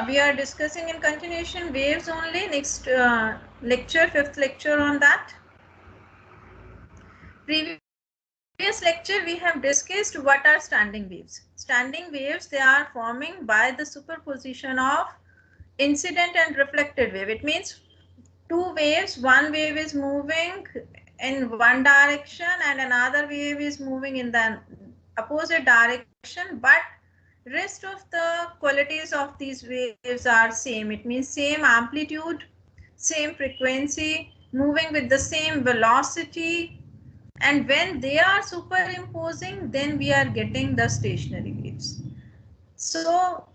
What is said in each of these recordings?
We are discussing in continuation waves only. Next lecture, fifth lecture on that. Previous lecture we have discussed what are standing waves. Standing waves, they are forming by the superposition of incident and reflected wave. It means two waves, one wave is moving in one direction and another wave is moving in the opposite direction, but rest of the qualities of these waves are same. It means same amplitude, same frequency, moving with the same velocity, and when they are superimposing, then we are getting the stationary waves. So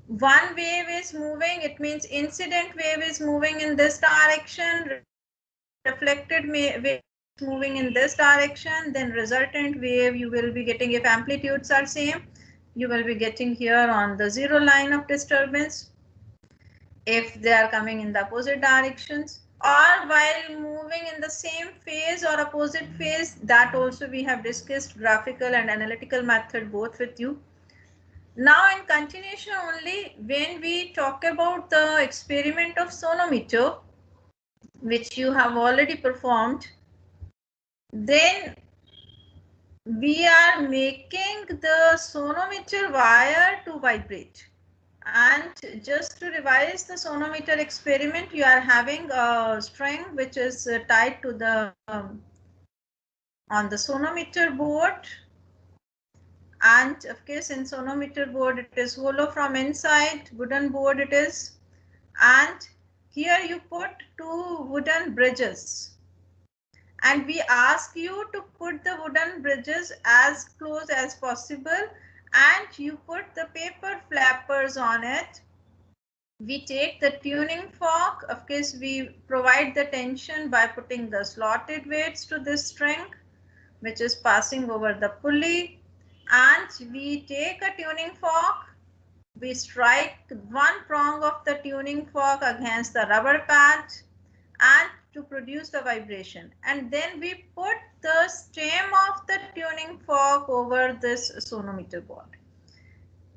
one wave is moving, it means incident wave is moving in this direction, reflected wave is moving in this direction, then resultant wave you will be getting, if amplitudes are same, you will be getting here on the zero line of disturbance if they are coming in the opposite directions, or while moving in the same phase or opposite phase. That also we have discussed graphical and analytical method both with you. Now in continuation only, when we talk about the experiment of sonometer, which you have already performed, then we are making the sonometer wire to vibrate. And just to revise the sonometer experiment, you are having a string which is tied to the on the sonometer board, and of course in sonometer board it is hollow from inside, wooden board it is, and here you put two wooden bridges, and we ask you to put the wooden bridges as close as possible, and you put the paper flappers on it. We take the tuning fork. Of course, we provide the tension by putting the slotted weights to this string, which is passing over the pulley, and we take a tuning fork. We strike one prong of the tuning fork against the rubber pad and to produce the vibration, and then we put the stem of the tuning fork over this sonometer board.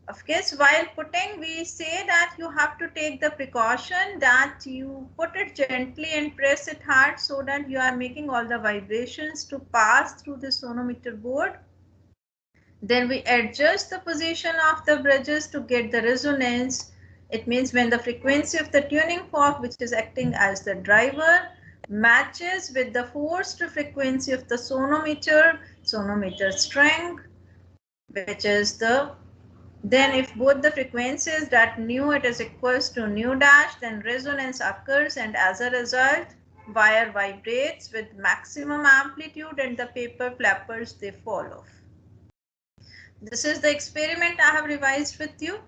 Of course, while putting, we say that you have to take the precaution that you put it gently and press it hard so that you are making all the vibrations to pass through the sonometer board. Then we adjust the position of the bridges to get the resonance. It means when the frequency of the tuning fork, which is acting as the driver, matches with the forced frequency of the sonometer string, which is the, then if both the frequencies that nu it is equals to nu dash, then resonance occurs, and as a result wire vibrates with maximum amplitude and the paper flappers, they fall off. This is the experiment I have revised with you.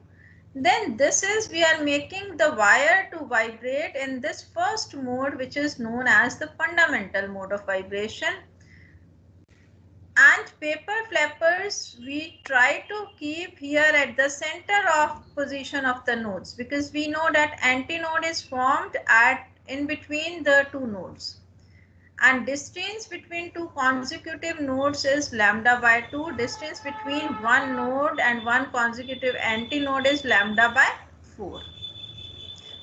Then this is, we are making the wire to vibrate in this first mode, which is known as the fundamental mode of vibration. And paper flappers we try to keep here at the center of position of the nodes, because we know that antinode is formed at in between the two nodes, and distance between two consecutive nodes is lambda by 2. Distance between one node and one consecutive antinode is lambda by 4.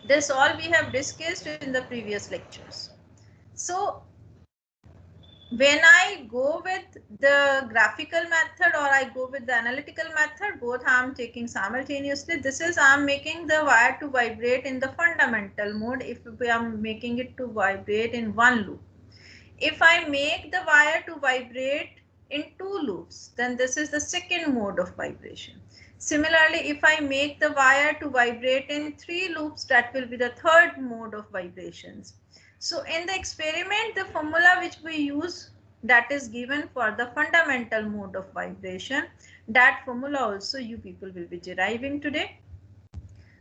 This all we have discussed in the previous lectures. So when I go with the graphical method or I go with the analytical method, both I am taking simultaneously. This is, I am making the wire to vibrate in the fundamental mode if we are making it to vibrate in one loop. If I make the wire to vibrate in two loops, then this is the second mode of vibration. Similarly, if I make the wire to vibrate in three loops, that will be the third mode of vibrations. So in the experiment, the formula which we use, that is given for the fundamental mode of vibration, that formula also you people will be deriving today.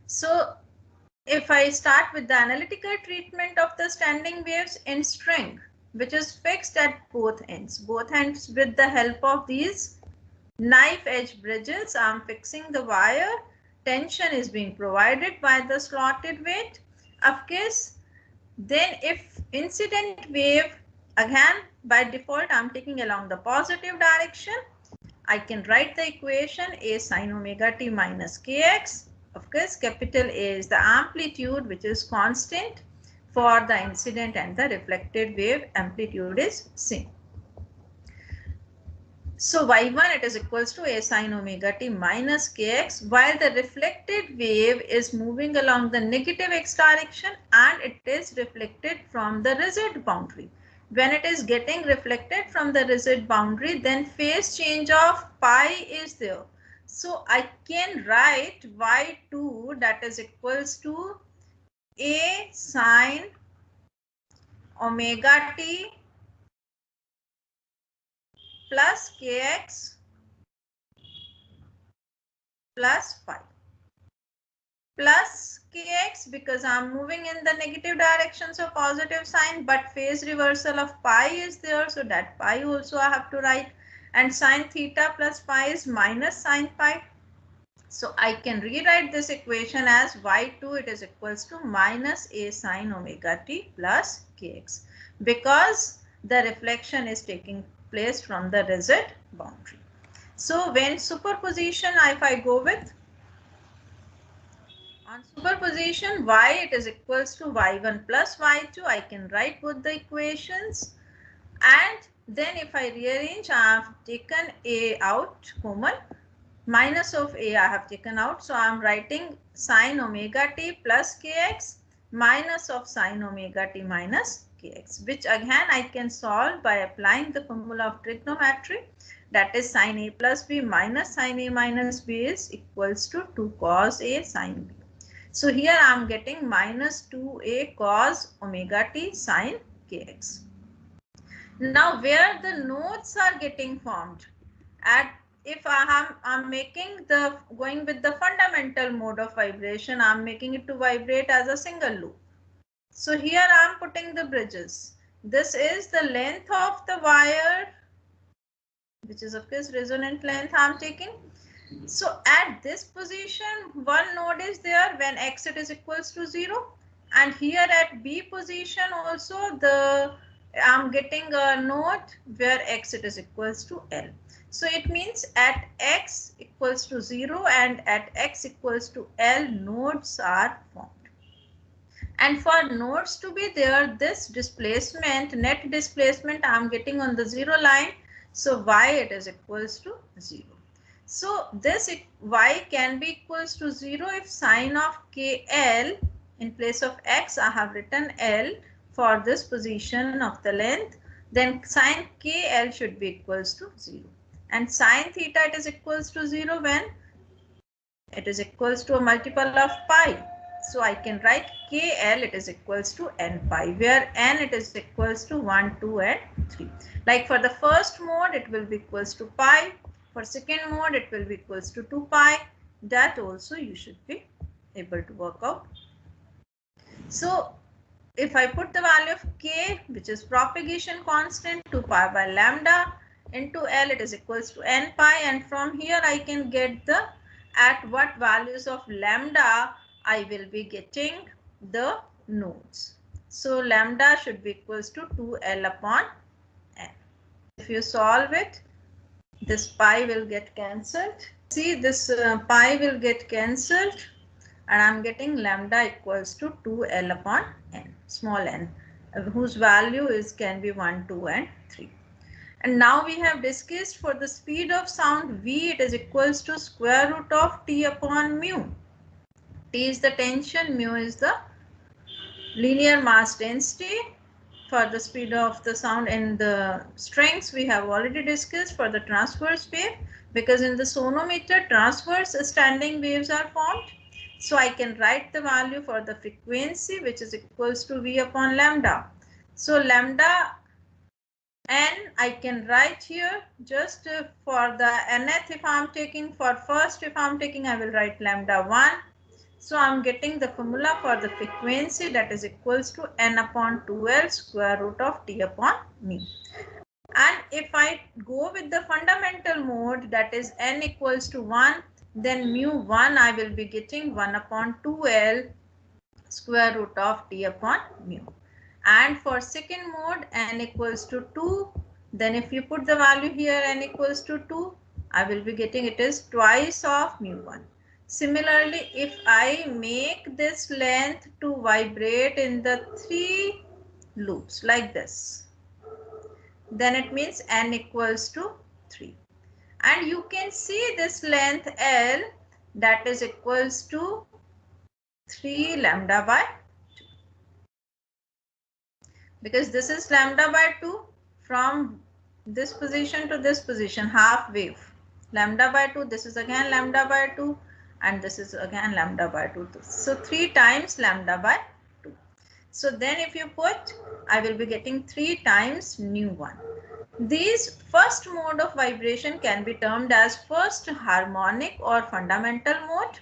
So if I start with the analytical treatment of the standing waves in string, which is fixed at both ends with the help of these knife edge bridges, I am fixing the wire. Tension is being provided by the slotted weight. Of course, then if incident wave, again by default I am taking along the positive direction, I can write the equation a sin omega t minus kx. Of course, capital A is the amplitude which is constant for the incident and the reflected wave. Amplitude is same. So y1 it is equals to a sine omega t minus kx, while the reflected wave is moving along the negative x direction and it is reflected from the rigid boundary. When it is getting reflected from the rigid boundary, then phase change of pi is there. So I can write y2 that is equals to a sine omega t plus kx plus pi, plus kx because I'm moving in the negative direction, so positive sign, but phase reversal of pi is there, so that pi also I have to write, and sine theta plus pi is minus sine pi. So I can rewrite this equation as y2 it is equals to minus a sine omega t plus kx, because the reflection is taking place from the rigid boundary. So when superposition, if I go with on superposition, y it is equals to y1 plus y2, I can write both the equations, and then if I rearrange, I have taken a out common, minus of a I have taken out, so I am writing sine omega t plus kx minus of sine omega t minus kx, which again I can solve by applying the formula of trigonometry, that is sine a plus b minus sine a minus b is equals to 2 cos a sine b. So here I am getting minus 2a cos omega t sine kx. Now where the nodes are getting formed, at if I'm making the going with the fundamental mode of vibration, I'm making it to vibrate as a single loop. So here I'm putting the bridges. This is the length of the wire, which is of course resonant length I'm taking. So at this position, one node is there when x it is equals to 0, and here at B position also I'm getting a node where x it is equals to L. So it means at x equals to 0 and at x equals to L, nodes are formed. And for nodes to be there, this displacement, net displacement I am getting on the 0 line. So y it is equals to 0. So this y can be equals to 0 if sine of kl, in place of x I have written L for this position of the length, then sine kl should be equals to 0. And sine theta it is equals to 0 when it is equals to a multiple of pi. So I can write kl it is equals to n pi, where n it is equals to 1, 2 and 3. Like for the first mode it will be equals to pi. For second mode, it will be equals to 2 pi. That also you should be able to work out. So if I put the value of k, which is propagation constant, 2 pi by lambda into L, it is equals to n pi. And from here I can get the at what values of lambda I will be getting the nodes. So lambda should be equals to 2L upon n. If you solve it, this pi will get cancelled. See, this pi will get cancelled, and I'm getting lambda equals to 2L upon n, small n, whose value can be 1, 2 and 3. And now we have discussed for the speed of sound v, it is equals to square root of t upon mu. T is the tension, mu is the linear mass density. For the speed of the sound in the strings, we have already discussed for the transverse wave, because in the sonometer transverse standing waves are formed. So I can write the value for the frequency, which is equals to v upon lambda. So lambda n I can write here just for the nth, if I am taking, for first if I am taking, I will write lambda 1. So I am getting the formula for the frequency, that is equals to n upon 2L square root of t upon mu. And if I go with the fundamental mode, that is n equals to 1, then mu 1 I will be getting 1 upon 2L square root of t upon mu. And for second mode, n equals to 2, then if you put the value here n equals to 2, I will be getting it is twice of mu 1. Similarly, if I make this length to vibrate in the 3 loops like this, then it means n equals to 3. And you can see this length L, that is equals to 3 lambda by 2. Because this is lambda by 2 from this position to this position, half wave. Lambda by 2, this is again lambda by 2, and this is again lambda by 2. So 3 times lambda by 2. So then if you put, I will be getting 3 times nu 1. These first mode of vibration can be termed as first harmonic or fundamental mode.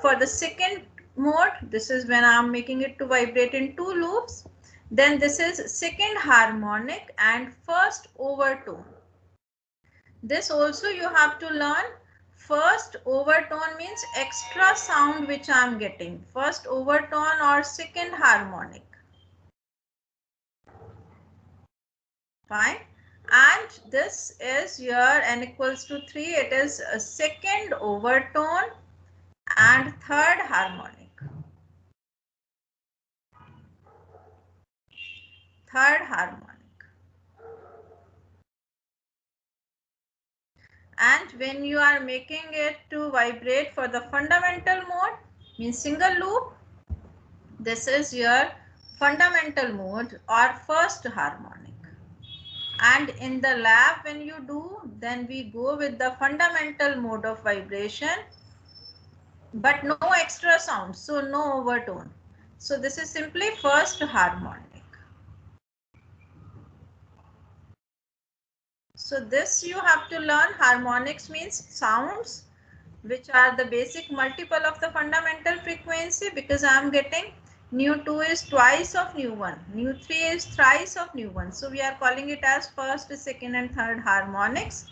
For the second mode, this is when I am making it to vibrate in 2 loops. Then this is second harmonic and first overtone. This also you have to learn. First overtone means extra sound which I am getting. First overtone or second harmonic. Fine. And this is your n equals to 3. It is a second overtone and third harmonic. Third harmonic. And when you are making it to vibrate for the fundamental mode, means single loop, this is your fundamental mode or first harmonic. And in the lab when you do, then we go with the fundamental mode of vibration, but no extra sound, so no overtone. So this is simply first harmonic. So this you have to learn. Harmonics means sounds which are the basic multiple of the fundamental frequency, because I am getting nu 2 is twice of nu 1, nu 3 is thrice of nu 1. So we are calling it as first, second and third harmonics.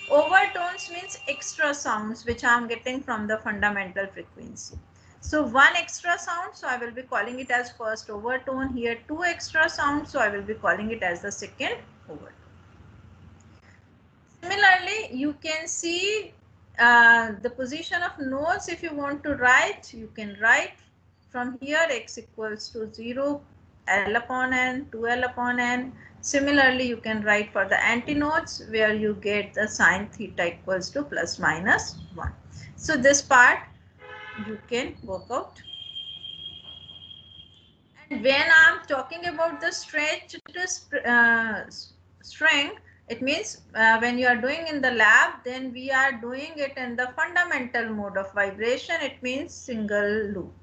Overtones means extra sounds which I am getting from the fundamental frequency. So one extra sound, so I will be calling it as first overtone. Here two extra sounds, so I will be calling it as the second overtone. Similarly, you can see the position of nodes. If you want to write, you can write from here x equals to 0, L upon n, 2L upon n. Similarly, you can write for the antinodes where you get the sine theta equals to plus minus 1. So this part you can work out. And when I am talking about the stretched string, it means when you are doing in the lab, then we are doing it in the fundamental mode of vibration. It means single loop.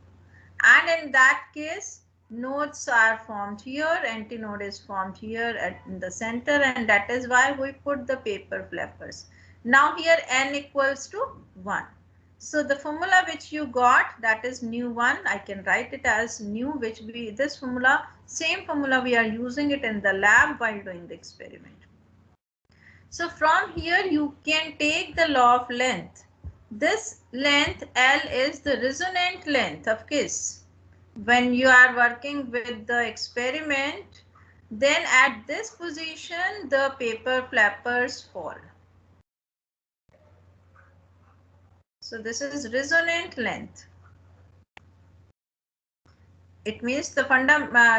And in that case, nodes are formed here, antinode is formed here in the center, and that is why we put the paper flappers. Now here n equals to 1. So the formula which you got, that is nu 1, I can write it as nu, which we, this formula, same formula we are using it in the lab while doing the experiment. So from here you can take the law of length. This length L is the resonant length of kiss. When you are working with the experiment, then at this position the paper flappers fall. So this is resonant length. It means the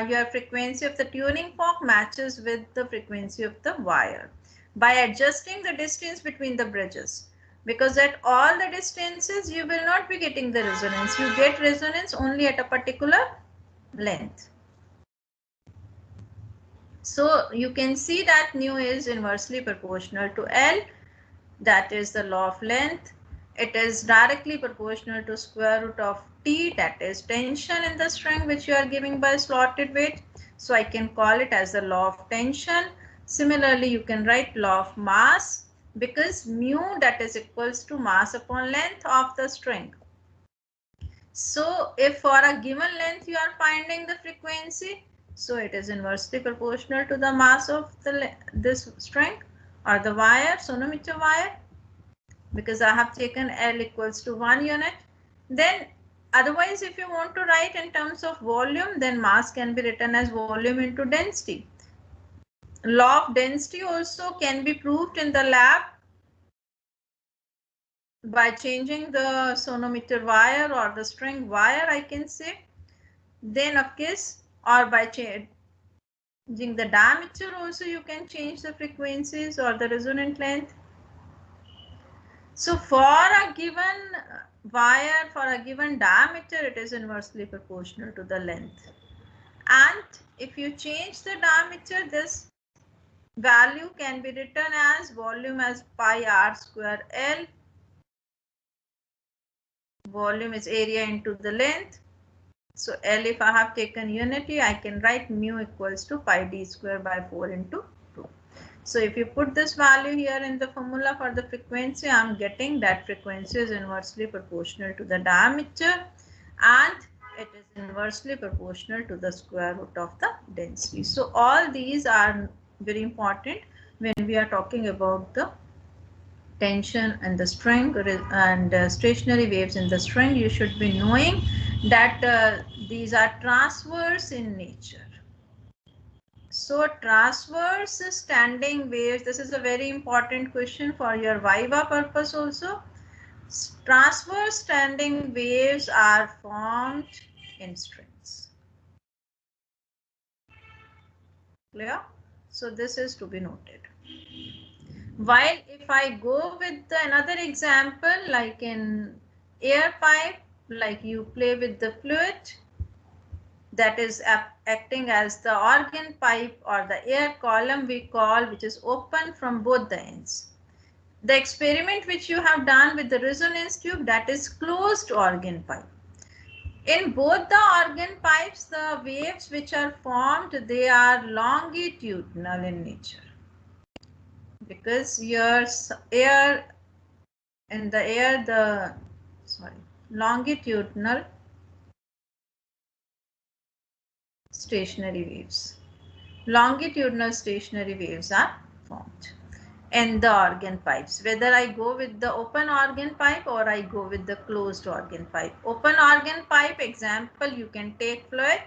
your frequency of the tuning fork matches with the frequency of the wire by adjusting the distance between the bridges. Because at all the distances you will not be getting the resonance. You get resonance only at a particular length. So you can see that nu is inversely proportional to L. That is the law of length. It is directly proportional to square root of T, that is tension in the string which you are giving by slotted weight. So I can call it as the law of tension. Similarly, you can write law of mass, because mu, that is equals to mass upon length of the string. So if for a given length you are finding the frequency, so it is inversely proportional to the mass of this string or the wire, sonometer wire, because I have taken L equals to 1 unit. Then otherwise, if you want to write in terms of volume, then mass can be written as volume into density. Law of density also can be proved in the lab by changing the sonometer wire or the string wire, I can say. Then of course, or by changing the diameter also you can change the frequencies or the resonant length. So for a given wire, for a given diameter, it is inversely proportional to the length. And if you change the diameter, this value can be written as volume as pi r square L. Volume is area into the length. So L, if I have taken unity, I can write mu equals to pi d square by 4 into 2. So if you put this value here in the formula for the frequency, I am getting that frequency is inversely proportional to the diameter and it is inversely proportional to the square root of the density. So all these are very important when we are talking about the tension and the string and stationary waves in the string. You should be knowing that these are transverse in nature. So transverse standing waves, this is a very important question for your Viva purpose also. Transverse standing waves are formed in strings. Clear? So this is to be noted. While if I go with another example, like in air pipe, like you play with the fluid that is acting as the organ pipe or the air column we call, which is open from both the ends. The experiment which you have done with the resonance tube, that is closed organ pipe. In both the organ pipes, the waves which are formed, they are longitudinal in nature. Because your air, in the air, longitudinal stationary waves. Longitudinal stationary waves are formed in the organ pipes, whether I go with the open organ pipe or I go with the closed organ pipe. Open organ pipe example, you can take fluid.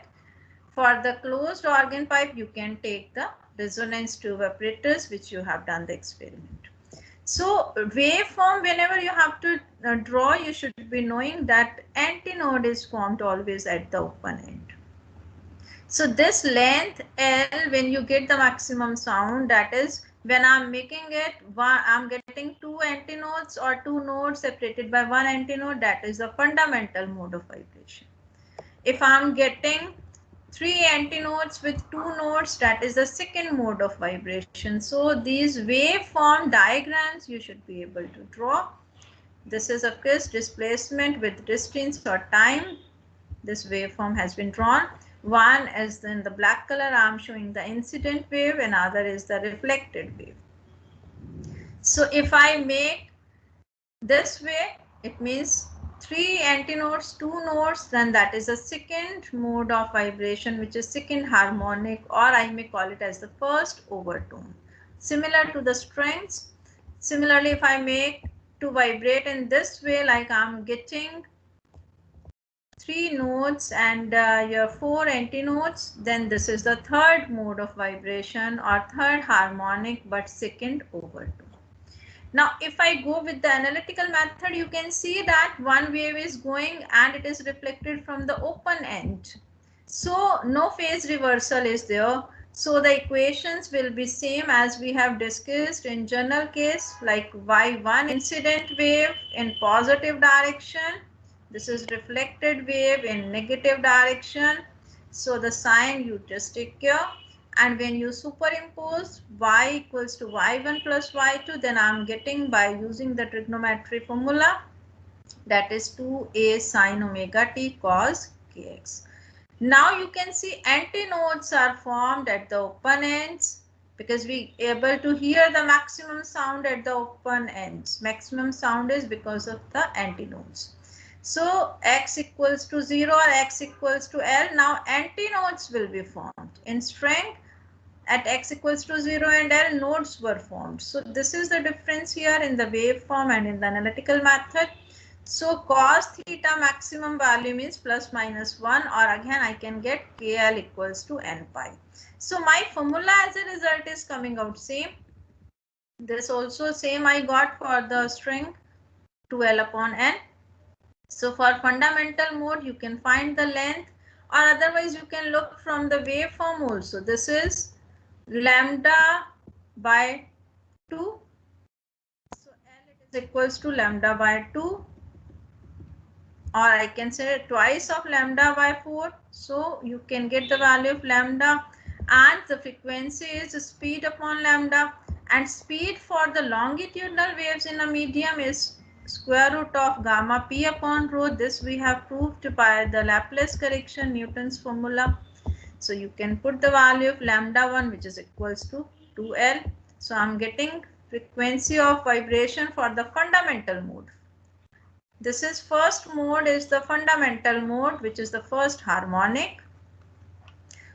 For the closed organ pipe, you can take the resonance tube apparatus, which you have done the experiment. So waveform, whenever you have to draw, you should be knowing that antinode is formed always at the open end. So this length L, when you get the maximum sound, that is when I'm making it, I'm getting two antinodes or two nodes separated by one antinode, that is the fundamental mode of vibration. If I'm getting three antinodes with two nodes, that is the second mode of vibration. So these waveform diagrams you should be able to draw. This is of course displacement with distance or time. This waveform has been drawn. One is in the black color, I am showing the incident wave, another is the reflected wave. So if I make this way, it means three antinodes, two nodes, then that is a second mode of vibration, which is second harmonic, or I may call it as the first overtone. Similar to the strings. Similarly, if I make to vibrate in this way, like I'm getting three nodes and your four antinodes, then this is the third mode of vibration or third harmonic but second overtone. Now if I go with the analytical method, you can see that one wave is going and it is reflected from the open end. So no phase reversal is there. So the equations will be same as we have discussed in general case, like Y1 incident wave in positive direction. This is reflected wave in negative direction. So the sign you just take care. And when you superimpose y equals to y1 plus y2, then I'm getting by using the trigonometry formula, that is 2a sine omega t cos kx. Now you can see antinodes are formed at the open ends because we able to hear the maximum sound at the open ends. Maximum sound is because of the antinodes. So x equals to 0 or x equals to L. Now antinodes will be formed. In string, at x equals to 0 and L, nodes were formed. So this is the difference here in the waveform and in the analytical method. So cos theta maximum value means plus minus 1, or again I can get KL equals to n pi. So my formula as a result is coming out same. This also same I got for the string. 2L upon N. So for fundamental mode, you can find the length, or otherwise you can look from the waveform also. This is lambda by 2. So L it is equals to lambda by 2, or I can say twice of lambda by 4. So you can get the value of lambda, and the frequency is speed upon lambda, and speed for the longitudinal waves in a medium is square root of gamma p upon rho. This we have proved by the Laplace correction, Newton's formula. So you can put the value of lambda 1, which is equals to 2L. So I'm getting frequency of vibration for the fundamental mode. This is first mode is the fundamental mode, which is the first harmonic.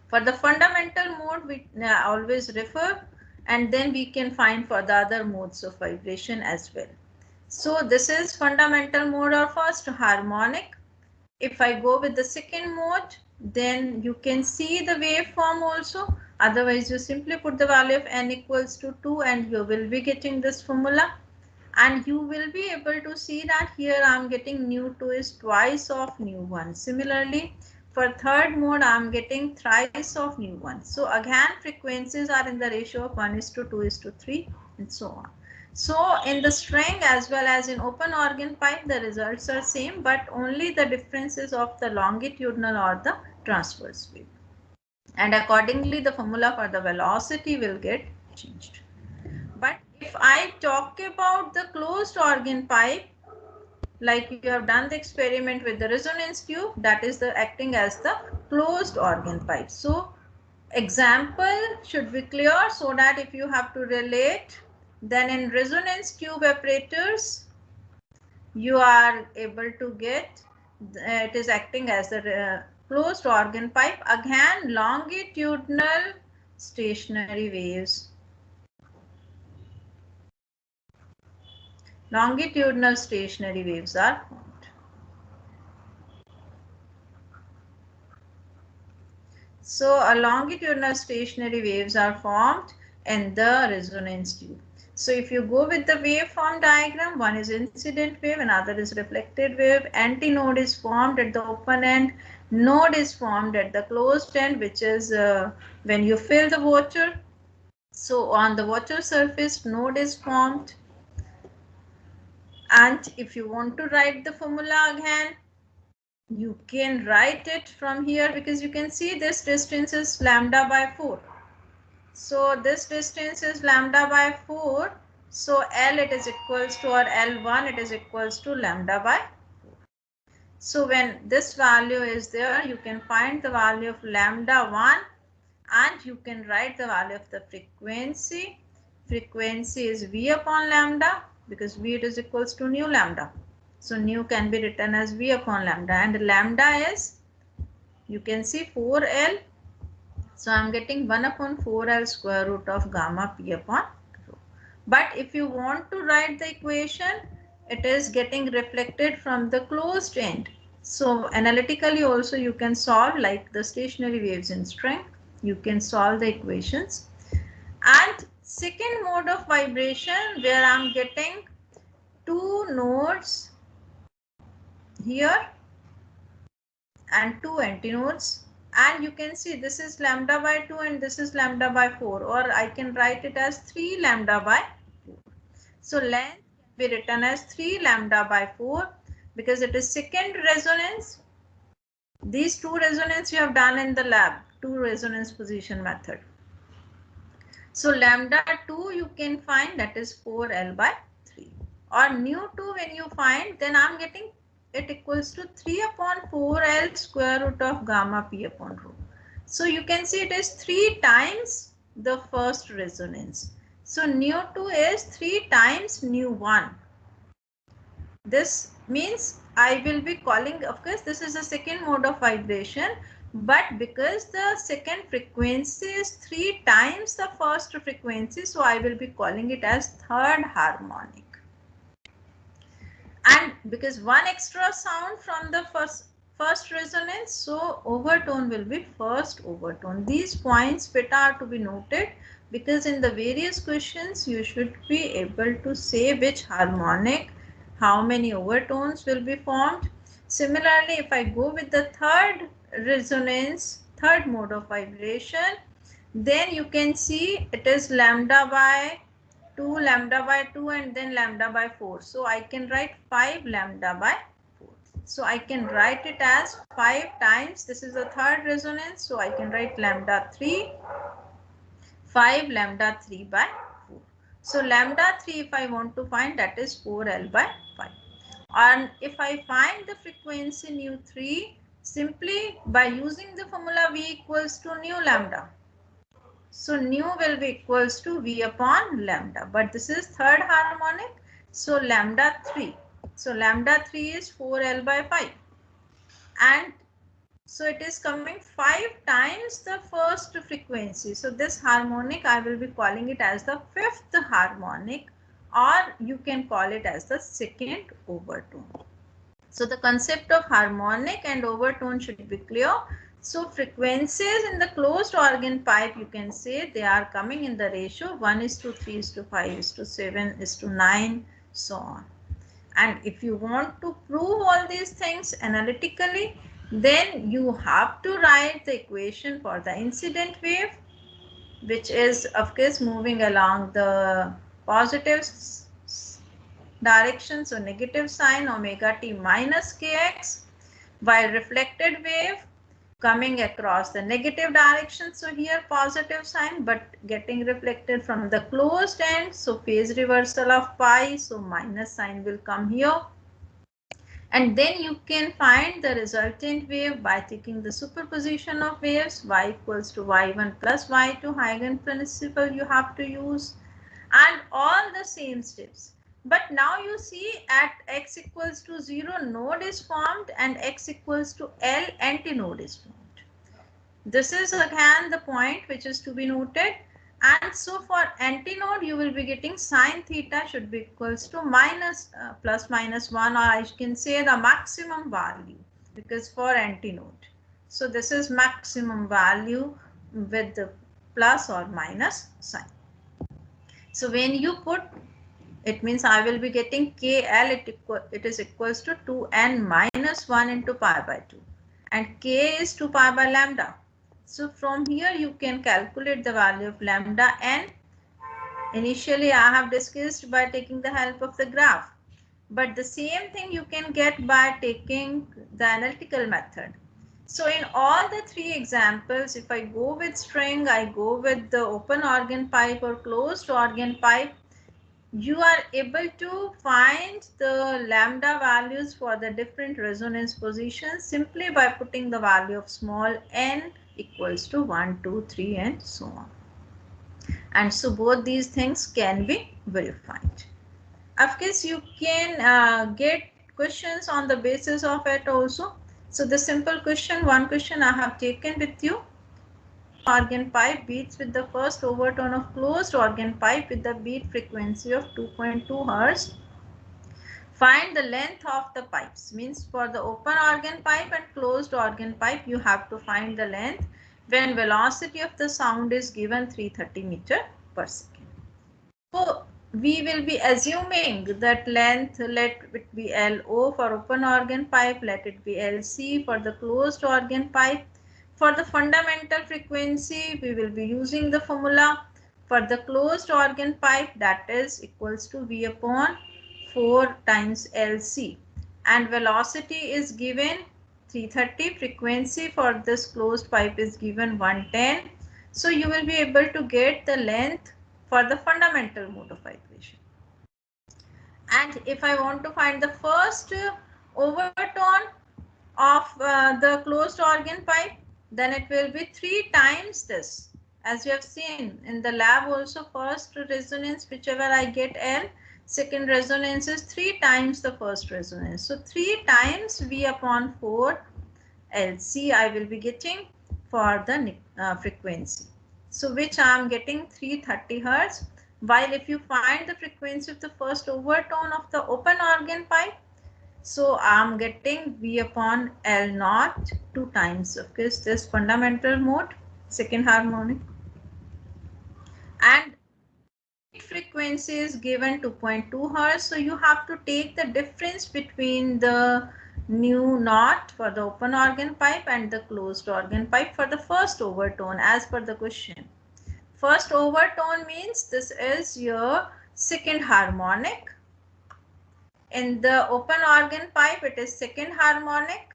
For the fundamental mode, we always refer, and then we can find for the other modes of vibration as well. So this is fundamental mode or first harmonic. If I go with the second mode, then you can see the waveform also. Otherwise, you simply put the value of n equals to 2 and you will be getting this formula. And you will be able to see that here I am getting nu2 is twice of nu1. Similarly, for third mode, I am getting thrice of nu1. So again, frequencies are in the ratio of 1:2:3 and so on. So in the string as well as in open organ pipe, the results are same, but only the differences of the longitudinal or the transverse wave. And accordingly, the formula for the velocity will get changed. But if I talk about the closed organ pipe, like you have done the experiment with the resonance tube, that is the acting as the closed organ pipe. So example should be clear, so that if you have to relate, then in resonance tube apparatus, you are able to get, it is acting as the closed organ pipe. Again, longitudinal stationary waves. Longitudinal stationary waves are formed. So a longitudinal stationary waves are formed in the resonance tube. So if you go with the waveform diagram, one is incident wave, another is reflected wave. Antinode is formed at the open end, node is formed at the closed end, which is when you fill the water. So on the water surface, node is formed. And if you want to write the formula again, you can write it from here, because you can see this distance is lambda by 4. So this distance is lambda by 4. So L it is equals to, or L1 it is equals to lambda by 4. So when this value is there, you can find the value of lambda 1, and you can write the value of the frequency. Frequency is V upon lambda, because V it is equals to nu lambda. So nu can be written as V upon lambda, and lambda is, you can see 4L. So I am getting 1 upon 4L square root of gamma p upon rho. But if you want to write the equation, it is getting reflected from the closed end. So analytically also you can solve, like the stationary waves in string, you can solve the equations. And second mode of vibration, where I am getting two nodes here and two antinodes, and you can see this is lambda by 2 and this is lambda by 4, or I can write it as 3 lambda by 4. So length can be written as 3 lambda by 4, because it is second resonance. These two resonance you have done in the lab, two resonance position method. So lambda 2 you can find, that is 4L by 3, or nu2 when you find, then I am getting it equals to 3 upon 4L square root of gamma p upon rho. So you can see it is 3 times the first resonance. So nu2 is 3 times nu1. This means I will be calling, of course this is the second mode of vibration, but because the second frequency is 3 times the first frequency, so I will be calling it as third harmonic. And because one extra sound from the first resonance, so overtone will be first overtone. These points beta are to be noted, because in the various questions you should be able to say which harmonic how many overtones will be formed. Similarly, if I go with the third resonance, third mode of vibration, then you can see it is lambda by 2, lambda by 2, and then lambda by 4. So I can write 5 lambda by 4. So I can write it as 5 times, this is the third resonance, so I can write lambda 3, 5 lambda 3 by 4. So lambda 3, if I want to find, that is 4L by 5. And if I find the frequency nu 3, simply by using the formula V equals to nu lambda. So nu will be equals to V upon lambda, but this is third harmonic, so lambda 3. So lambda 3 is 4L by 5, and so it is coming 5 times the first frequency. So this harmonic, I will be calling it as the fifth harmonic, or you can call it as the second overtone. So the concept of harmonic and overtone should be clear. So frequencies in the closed organ pipe, you can say they are coming in the ratio 1:3:5:7:9, so on. And if you want to prove all these things analytically, then you have to write the equation for the incident wave, which is of course moving along the positive direction, so negative sign omega t minus kx, while reflected wave coming across the negative direction, so here positive sign, but getting reflected from the closed end, so phase reversal of pi, so minus sign will come here. And then you can find the resultant wave by taking the superposition of waves, y equals to y1 plus y2, Huygens principle you have to use, and all the same steps. But now you see at x equals to 0, node is formed, and x equals to L, antinode is formed. This is again the point which is to be noted. And so for antinode, you will be getting sine theta should be equals to plus minus 1, or I can say the maximum value, because for antinode. So this is maximum value with the plus or minus sign. So when you put, it means I will be getting KL, it is equals to 2n minus 1 into pi by 2. And K is 2 pi by lambda. So from here you can calculate the value of lambda n. Initially I have discussed by taking the help of the graph. But the same thing you can get by taking the analytical method. So in all the three examples, if I go with string, I go with the open organ pipe or closed organ pipe, you are able to find the lambda values for the different resonance positions simply by putting the value of small n equals to 1, 2, 3 and so on. And so both these things can be verified. Of course, you can get questions on the basis of it also. So the simple question, one question I have taken with you. Organ pipe beats with the first overtone of closed organ pipe with the beat frequency of 2.2 Hz. Find the length of the pipes. Means for the open organ pipe and closed organ pipe, you have to find the length when velocity of the sound is given 330 meter per second. So we will be assuming that length, let it be LO for open organ pipe, let it be LC for the closed organ pipe. For the fundamental frequency, we will be using the formula for the closed organ pipe, that is equals to V upon 4 times LC, and velocity is given 330, frequency for this closed pipe is given 110. So you will be able to get the length for the fundamental mode of vibration. And if I want to find the first overtone of the closed organ pipe, then it will be 3 times this. As you have seen in the lab also, first resonance, whichever I get L, second resonance is 3 times the first resonance. So 3 times V upon 4 LC I will be getting for the frequency. So which I am getting 330 Hz. While if you find the frequency of the first overtone of the open organ pipe, so I am getting V upon L naught 2 times of this fundamental mode, second harmonic. And frequency is given 2.2 Hertz. So you have to take the difference between the nu naught for the open organ pipe and the closed organ pipe for the first overtone as per the question. First overtone means this is your second harmonic. In the open organ pipe, it is second harmonic.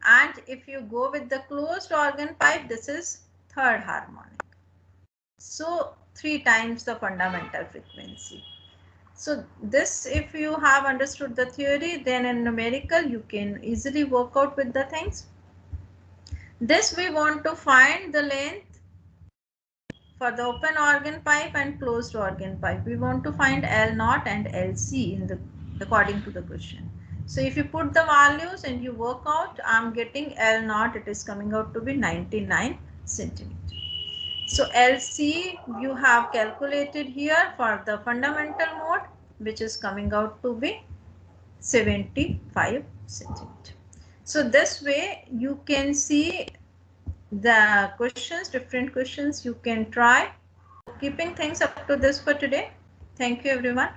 And if you go with the closed organ pipe, this is third harmonic. So 3 times the fundamental frequency. So this, if you have understood the theory, then in numerical you can easily work out with the things. This we want to find the length for the open organ pipe and closed organ pipe. We want to find L0 and LC in the according to the question. So if you put the values and you work out, I'm getting L0, it is coming out to be 99 centimeter. So LC you have calculated here for the fundamental mode, which is coming out to be 75 centimeter. So this way you can see the questions, different questions you can try. Keeping things up to this for today. Thank you everyone.